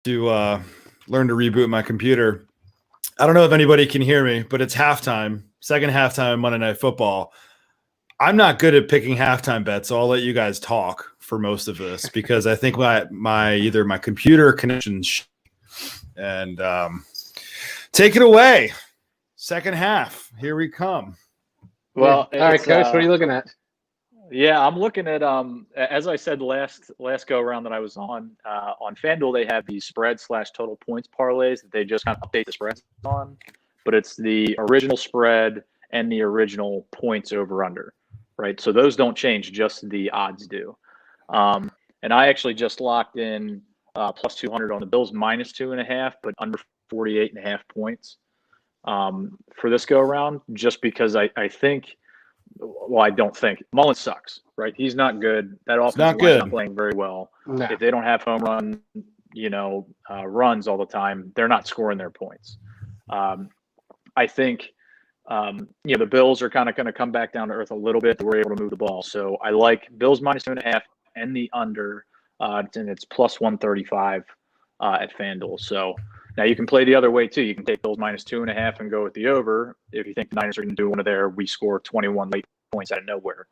to learn to reboot my computer. I don't know if anybody can hear me, but it's halftime, second halftime of Monday Night Football. I'm not good at picking halftime bets, so I'll let you guys talk for most of this because I think my either my computer connection and take it away. Second half, here we come. Well, all right, Coach, what are you looking at? Yeah, I'm looking at as I said last go around that I was on FanDuel, they have these spread / total points parlays that they just kind of update the spreads on, but it's the original spread and the original points over under, right? So those don't change, just the odds do. And I actually just locked in plus 200 on the Bills minus 2.5, but under 48.5 points for this go around, just because I think. Well, I don't think Mullins sucks, right? He's not good. That offensive line's not playing very well. No. If they don't have home run, runs all the time, they're not scoring their points. I think, the Bills are kind of going to come back down to earth a little bit. We're able to move the ball. So I like Bills minus 2.5 and the under, and it's plus 135 at FanDuel. So now you can play the other way too. You can take Bills minus 2.5 and go with the over if you think the Niners are going to do one of their we score 21 late points out of nowhere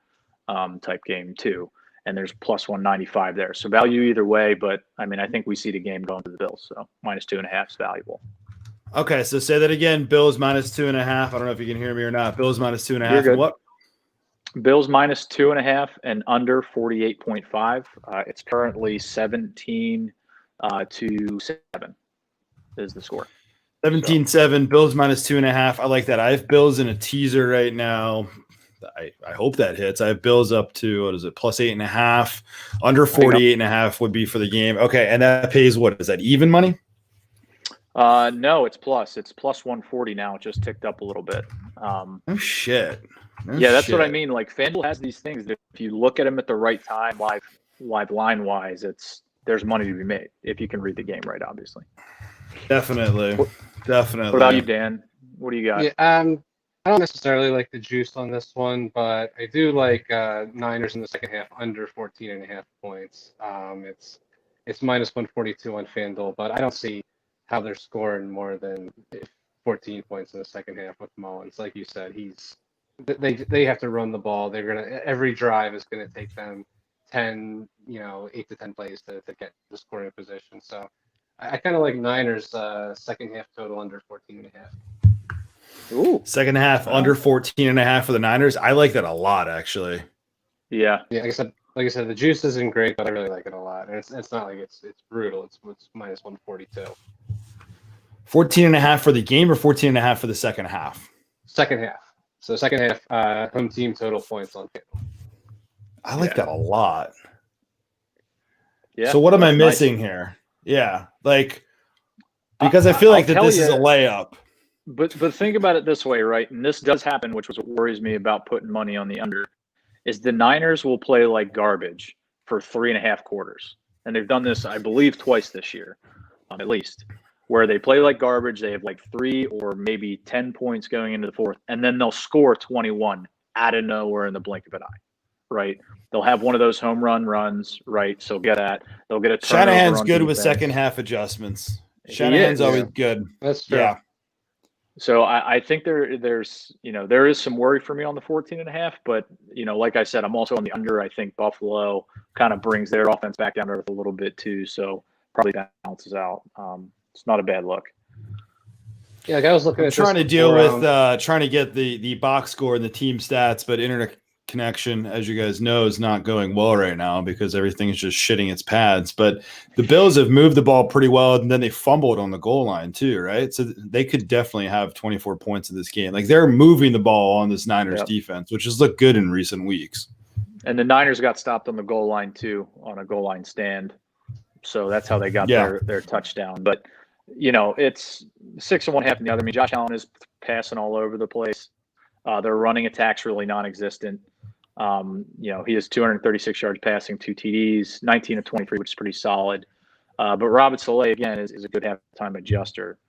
type game too. And there's plus 195 there. So value either way, but I mean, I think we see the game going to the Bills. So minus 2.5 is valuable. Okay, so say that again. Bills minus 2.5. I don't know if you can hear me or not. Bills minus 2.5. You're good. What? Bills minus 2.5 and under 48.5. It's currently 17 to 7 is the score. 17-7. Bills minus 2.5. I like that. I have Bills in a teaser right now. I hope that hits. I have Bills up to, what is it, plus 8.5. Under 48.5 would be for the game. Okay, and that pays what? Is that even money? No, it's plus. It's plus 140 now. It just ticked up a little bit. Oh, shit. That's what I mean. Like FanDuel has these things that if you look at them at the right time, live line wise, there's money to be made if you can read the game right, obviously. Definitely. What about you, Dan? What do you got? Yeah, I don't necessarily like the juice on this one, but I do like Niners in the second half under 14.5 points. It's minus 142 on FanDuel, but I don't see how they're scoring more than 14 points in the second half with Mullins. Like you said, they have to run the ball. Every drive is gonna take them 10, 8 to 10 plays to get the scoring position. So I kind of like Niners second half total under 14.5. Ooh. Second half under 14.5 for the Niners. I like that a lot, actually. Yeah. Yeah, like I said, the juice isn't great, but I really like it a lot. And it's not like it's brutal. It's minus 142. 14.5 for the game or 14.5 for the second half? Second half. So second half, home team total points on FanDuel. I like that a lot. Yeah. So what am I missing here? Yeah, because I feel like this is a layup. But think about it this way, right? And this does happen, which was what worries me about putting money on the under, is the Niners will play like garbage for 3.5 quarters. And they've done this, I believe, twice this year, at least, where they play like garbage. They have like 3 or maybe 10 points going into the fourth, and then they'll score 21 out of nowhere in the blink of an eye, right? They'll have one of those home runs, right? So get that. They'll get a turnover. Shanahan's good defense. With second half adjustments. Shanahan's always good. That's true. Yeah. So I think there's there is some worry for me on the 14.5, but like I said, I'm also on the under. I think Buffalo kind of brings their offense back down to earth a little bit too, so probably balances out. It's not a bad look. Yeah, like I was looking at trying to deal with trying to get the box score and the team stats, but internet connection, as you guys know, is not going well right now because everything is just shitting its pads. But the Bills have moved the ball pretty well, and then they fumbled on the goal line too, right? So they could definitely have 24 points in this game. Like they're moving the ball on this Niners defense, which has looked good in recent weeks. And the Niners got stopped on the goal line too, on a goal line stand. So that's how they got their touchdown. But it's 6 and 1/2 in the other. I mean, Josh Allen is passing all over the place. Their running attack's really non-existent. He has 236 yards passing, 2 TDs, 19 of 23, which is pretty solid. But Robert Saleh, again, is a good halftime adjuster.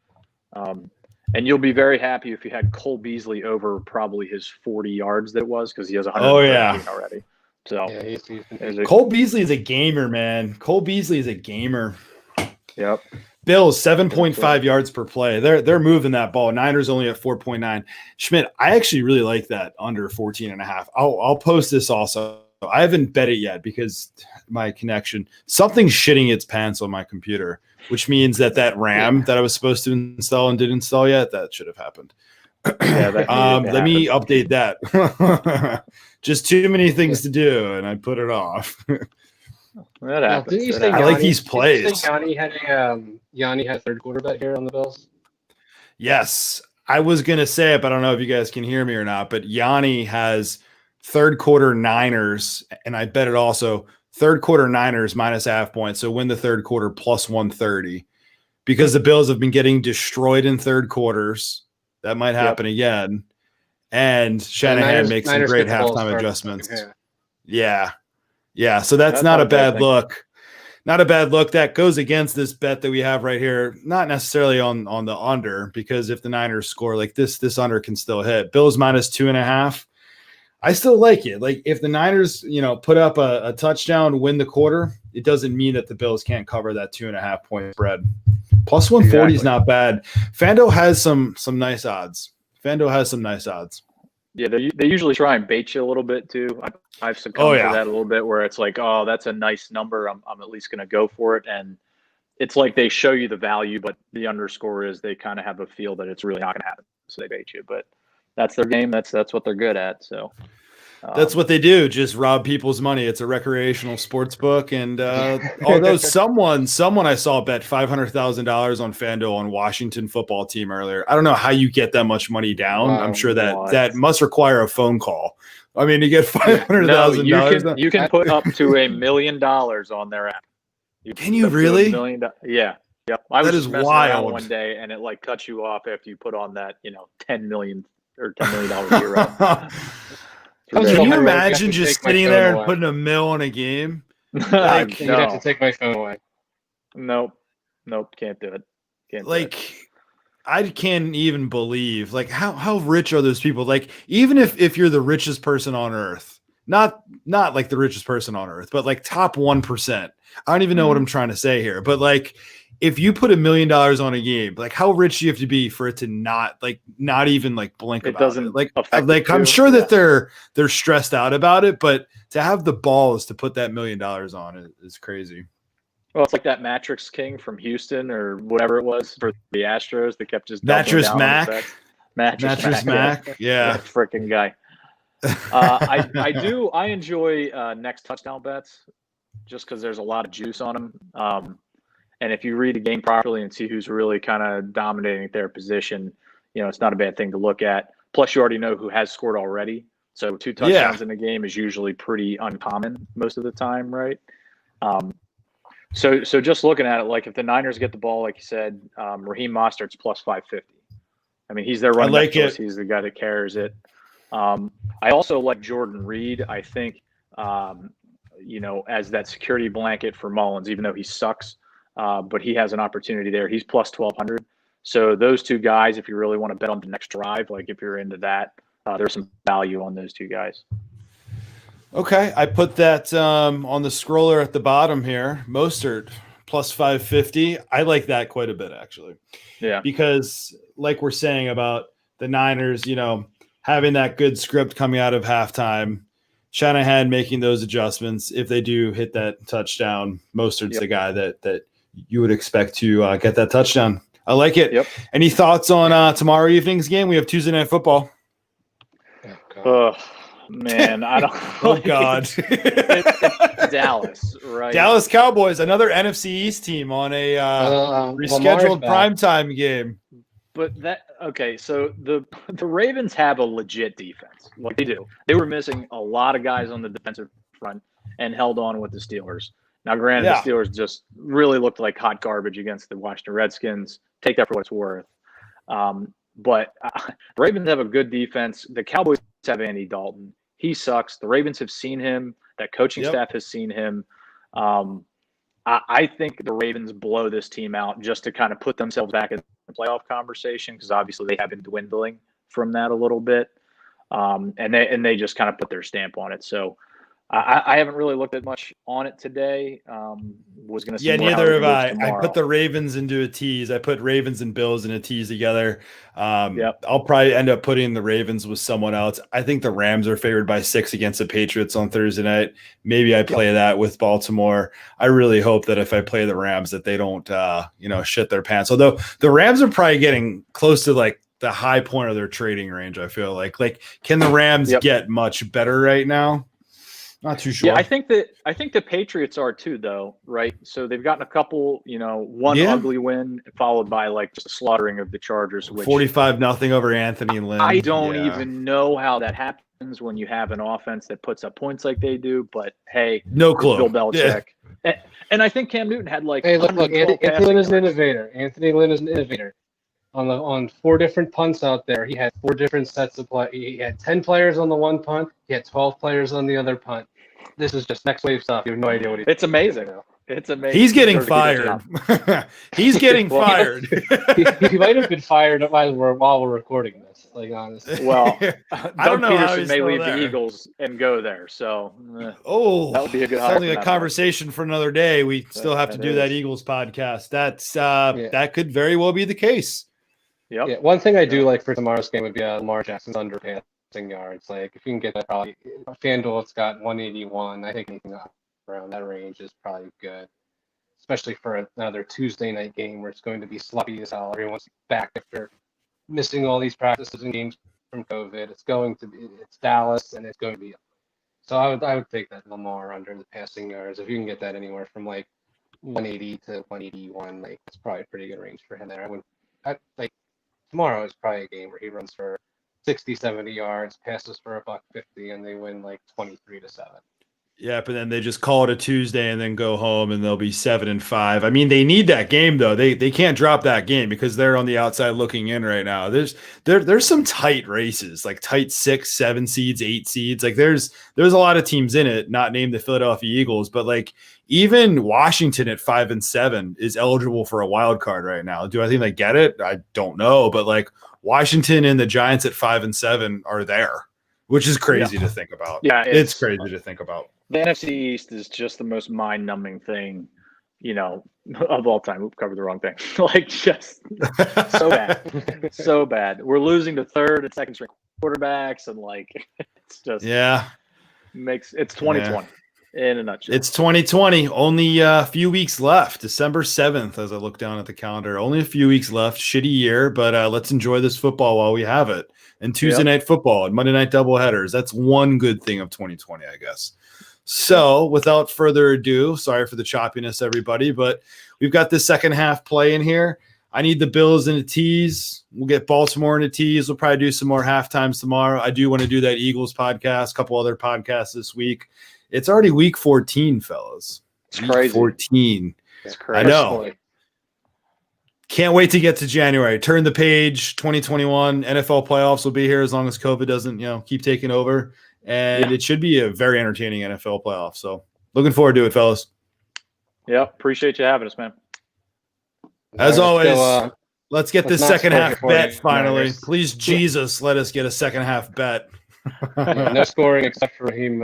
And you'll be very happy if you had Cole Beasley over probably his 40 yards that it was, because he has 113 already. So Cole Beasley is a gamer, man. Cole Beasley is a gamer. Yep. Bills 7.5 yards per play. They're moving that ball. Niners only at 4.9. Schmidt, I actually really like that under 14.5. I'll post this also. I haven't bet it yet because my connection, something's shitting its pants on my computer, which means that RAM that I was supposed to install and didn't install yet, that should have happened. Yeah, let me update that. Just too many things to do, and I put it off. That happens. Didn't you say I like these plays. Didn't you say Yanni had third quarter bet here on the Bills? Yes, I was gonna say it, but I don't know if you guys can hear me or not. But Yanni has third quarter Niners, and I bet it also third quarter Niners minus half point. So win the third quarter plus 130 because the Bills have been getting destroyed in third quarters. That might happen again. And Shanahan makes some great halftime adjustments. Yeah. So that's not a bad look. Not a bad look. That goes against this bet that we have right here. Not necessarily on the under, because if the Niners score like this under can still hit. Bills minus 2.5. I still like it. Like if the Niners, put up a touchdown, win the quarter, it doesn't mean that the Bills can't cover that 2.5 point spread. Plus 140 is not bad. Fando has some nice odds. Yeah, they usually try and bait you a little bit too. I've succumbed to that a little bit, where it's like, oh, that's a nice number. I'm at least going to go for it, and it's like they show you the value, but the underscore is they kind of have a feel that it's really not going to happen, so they bait you. But that's their game. That's what they're good at. So that's what they do. Just rob people's money. It's a recreational sports book. And although someone I saw bet $500,000 on FanDuel on Washington football team earlier. I don't know how you get that much money down. I'm sure that must require a phone call. I mean, to get $500,000. No, you can put up to $1 million on their app. Can you really? $1 million. Yeah. Yep. I was just messing wild around one day, and it cuts you off after you put on that, $10 million or $10 million hero. Can you imagine just sitting there and putting $1 million on a game? You'd have to take my phone away. Nope, can't do it. I can't even believe how rich are those people? Like, even if you're the richest person on earth, not like the richest person on earth, but like top 1%. I don't even know what I'm trying to say here, but like, if you put $1 million on a game, like how rich do you have to be for it to not even blink about it? Doesn't like I'm sure that they're stressed out about it, but to have the balls to put that $1 million on it is crazy. Well, it's like that Mattress King from Houston or whatever it was for the Astros that kept just Mattress Mac. Mattress Mac. Yeah. That freaking guy. I enjoy next touchdown bets just because there's a lot of juice on them. And if you read the game properly and see who's really kind of dominating their position, it's not a bad thing to look at. Plus, you already know who has scored already. So 2 touchdowns in a game is usually pretty uncommon most of the time, right? So just looking at it, like if the Niners get the ball, like you said, Raheem Mostert's plus 550. I mean, he's their running back choice. He's the guy that carries it. I also like Jordan Reed. I think, as that security blanket for Mullins, even though he sucks. But he has an opportunity there. He's plus 1,200. So those two guys, if you really want to bet on the next drive, like if you're into that, there's some value on those two guys. Okay, I put that on the scroller at the bottom here. Mostert plus 550. I like that quite a bit, actually. Yeah. Because like we're saying about the Niners, having that good script coming out of halftime, Shanahan making those adjustments. If they do hit that touchdown, Mostert's the guy that you would expect to get that touchdown. I like it. Yep. Any thoughts on tomorrow evening's game? We have Tuesday Night Football. Oh, man. I don't. Oh, God. It's Dallas, right? Dallas Cowboys, another NFC East team on a rescheduled primetime game. But so the Ravens have a legit defense. Like they do. They were missing a lot of guys on the defensive front and held on with the Steelers. Now, granted, the Steelers just really looked like hot garbage against the Washington Redskins. Take that for what it's worth. But the Ravens have a good defense. The Cowboys have Andy Dalton. He sucks. The Ravens have seen him. That coaching staff has seen him. I think the Ravens blow this team out just to kind of put themselves back in the playoff conversation, because obviously they have been dwindling from that a little bit. And they just kind of put their stamp on it. So I haven't really looked at much on it today. Was going to see Yeah, more how neither it have I. moves I tomorrow. put the Ravens into a tease. I put Ravens and Bills in a tease together. Yep. I'll probably end up putting the Ravens with someone else. I think the Rams are favored by 6 against the Patriots on Thursday night. Maybe I play that with Baltimore. I really hope that if I play the Rams that they don't shit their pants. Although the Rams are probably getting close to like the high point of their trading range, I feel like. Like, can the Rams get much better right now? Not too sure. Yeah, I think the Patriots are too, though, right? So they've gotten a couple, one ugly win followed by like just a slaughtering of the Chargers. Which 45-0 over Anthony Lynn. I don't even know how that happens when you have an offense that puts up points like they do. But hey, no clue. Bill Belichick. Yeah. And I think Cam Newton had like. Hey, look, Anthony Lynn is an innovator. Anthony Lynn is an innovator. On 4 different punts out there, he had 4 different sets of play. He had 10 players on the one punt. He had 12 players on the other punt. This is just next wave stuff. You have no idea what he's. It's amazing. It's amazing. He's getting fired. He's getting fired. He might have been fired while we're recording this. Like, honestly. Well, I don't know how Peterson may leave the Eagles and go there. So, that would be a good. Sounds like a conversation for another day. We still have to do that Eagles podcast. That's that could very well be the case. Yep. Yeah. One thing I do like for tomorrow's game would be Lamar Jackson's under passing yards. Like, if you can get that, probably FanDuel, it's got 181. I think anything around that range is probably good, especially for another Tuesday night game where it's going to be sloppy as hell. Everyone's back after missing all these practices and games from COVID. It's Dallas, and it's going to be. So I would take that Lamar under the passing yards. If you can get that anywhere from like 180 to 181, like, it's probably a pretty good range for him there. Tomorrow is probably a game where he runs for 60, 70 yards, passes for $150, and they win like 23-7. Yeah, but then they just call it a Tuesday and then go home and they'll be 7-5. I mean, they need that game though. They can't drop that game because they're on the outside looking in right now. There's some tight races, like tight 6, 7 seeds, 8 seeds. Like there's a lot of teams in it, not named the Philadelphia Eagles, but like even Washington at 5-7 is eligible for a wild card right now. Do I think they get it? I don't know, but like Washington and the Giants at 5-7 are there, which is crazy to think about. Yeah, it's crazy to think about. The NFC East is just the most mind-numbing thing, of all time. Oops, covered the wrong thing. Like, just so bad, so bad. We're losing to third and second string quarterbacks, and like, it's just it's 2020 in a nutshell. It's 2020. Only a few weeks left. December 7th, as I look down at the calendar. Only a few weeks left. Shitty year, but let's enjoy this football while we have it. And Tuesday night football and Monday night doubleheaders. That's one good thing of 2020, I guess. So without further ado, sorry for the choppiness, everybody, but we've got the second half play in here. I need the Bills in a tease. We'll get Baltimore in a tease. We'll probably do some more halftimes tomorrow. I do want to do that Eagles podcast, a couple other podcasts this week. It's already week 14, fellas. It's crazy. 14. It's crazy. I know. Can't wait to get to January. Turn the page. 2021 NFL playoffs will be here as long as COVID doesn't, keep taking over. And it should be a very entertaining NFL playoff. So looking forward to it, fellas. Yeah, appreciate you having us, man. As always, let's get this second half bet finally. Please, Jesus, let us get a second half bet. No scoring except for Raheem